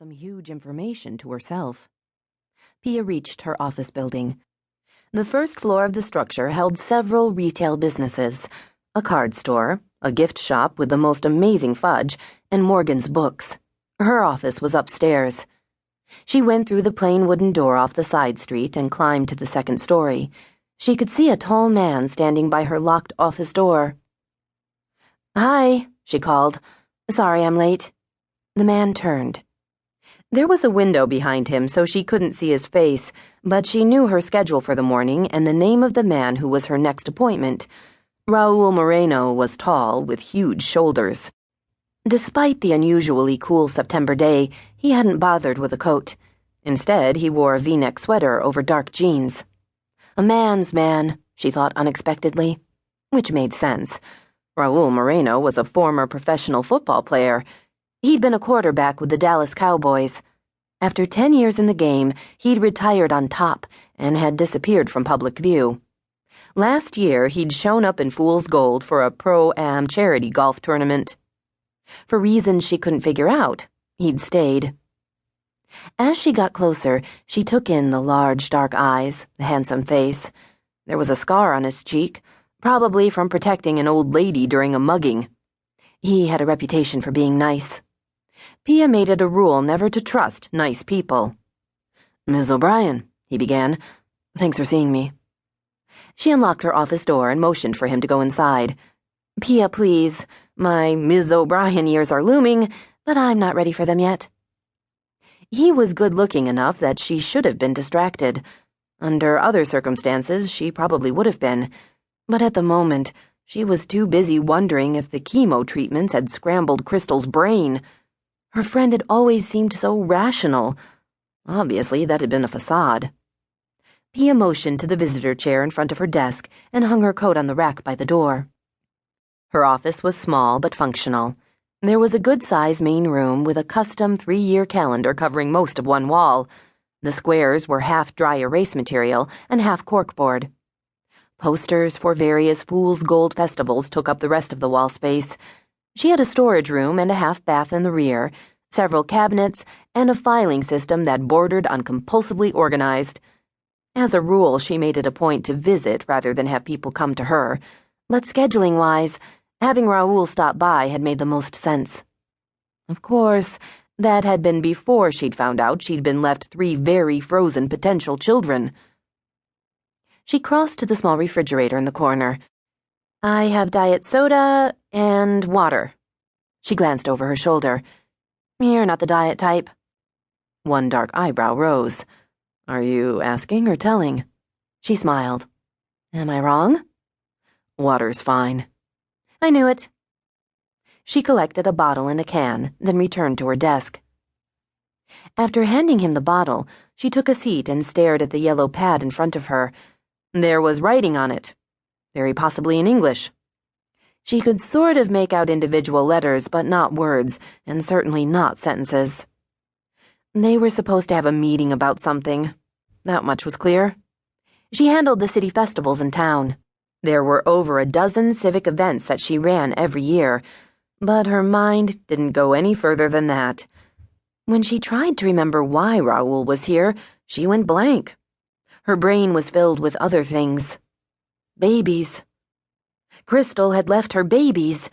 some huge information to herself. Pia reached her office building. The first floor of the structure held several retail businesses, a card store, a gift shop with the most amazing fudge, and Morgan's books. Her office was upstairs. She went through the plain wooden door off the side street and climbed to the second story. She could see a tall man standing by her locked office door. "Hi," she called. "Sorry I'm late." The man turned. There was a window behind him, so she couldn't see his face, but she knew her schedule for the morning and the name of the man who was her next appointment. Raoul Moreno was tall, with huge shoulders. Despite the unusually cool September day, he hadn't bothered with a coat. Instead, he wore a V-neck sweater over dark jeans. A man's man, she thought unexpectedly, which made sense. Raoul Moreno was a former professional football player. He'd been a quarterback with the Dallas Cowboys. After 10 years in the game, he'd retired on top and had disappeared from public view. Last year, he'd shown up in fool's gold for a pro-am charity golf tournament. For reasons she couldn't figure out, he'd stayed. As she got closer, she took in the large, dark eyes, the handsome face. There was a scar on his cheek, probably from protecting an old lady during a mugging. He had a reputation for being nice. Pia made it a rule never to trust nice people. "Ms. O'Brian," he began. "Thanks for seeing me." She unlocked her office door and motioned for him to go inside. "Pia, please. My Ms. O'Brian years are looming, but I'm not ready for them yet." He was good-looking enough that she should have been distracted. Under other circumstances, she probably would have been. But at the moment, she was too busy wondering if the chemo treatments had scrambled Crystal's brain. Her friend had always seemed so rational. Obviously, that had been a facade. Pia motioned to the visitor chair in front of her desk and hung her coat on the rack by the door. Her office was small but functional. There was a good-sized main room with a custom 3-year calendar covering most of one wall. The squares were half dry erase material and half corkboard. Posters for various fool's gold festivals took up the rest of the wall space. She had a storage room and a half-bath in the rear, several cabinets, and a filing system that bordered on compulsively organized. As a rule, she made it a point to visit rather than have people come to her, but scheduling-wise, having Raoul stop by had made the most sense. Of course, that had been before she'd found out she'd been left 3 very frozen potential children. She crossed to the small refrigerator in the corner. "I have diet soda and water." She glanced over her shoulder. "You're not the diet type." One dark eyebrow rose. "Are you asking or telling?" She smiled. "Am I wrong?" "Water's fine." "I knew it." She collected a bottle and a can, then returned to her desk. After handing him the bottle, she took a seat and stared at the yellow pad in front of her. There was writing on it, very possibly in English. She could sort of make out individual letters, but not words, and certainly not sentences. They were supposed to have a meeting about something. That much was clear. She handled the city festivals in town. There were over a dozen civic events that she ran every year, but her mind didn't go any further than that. When she tried to remember why Raoul was here, she went blank. Her brain was filled with other things. Babies. Crystal had left her babies.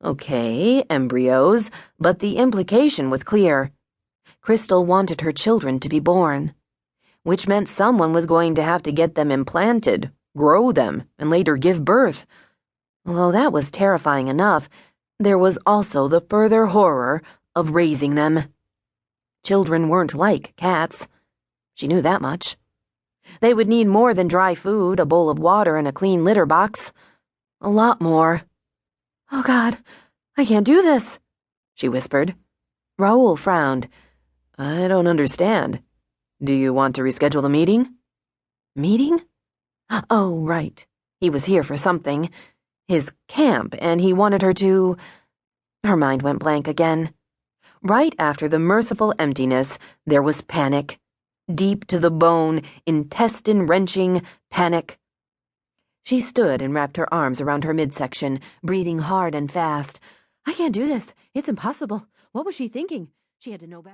Okay, embryos, but the implication was clear. Crystal wanted her children to be born, which meant someone was going to have to get them implanted, grow them, and later give birth. Although that was terrifying enough, there was also the further horror of raising them. Children weren't like cats. She knew that much. They would need more than dry food, a bowl of water, and a clean litter box. A lot more. "Oh, God, I can't do this," she whispered. Raoul frowned. "I don't understand. Do you want to reschedule the meeting?" "Meeting? Oh, right. He was here for something. His camp, and he wanted her to..." Her mind went blank again. Right after the merciful emptiness, there was panic. Deep to the bone, intestine-wrenching panic. She stood and wrapped her arms around her midsection, breathing hard and fast. "I can't do this. It's impossible. What was she thinking? She had to know better."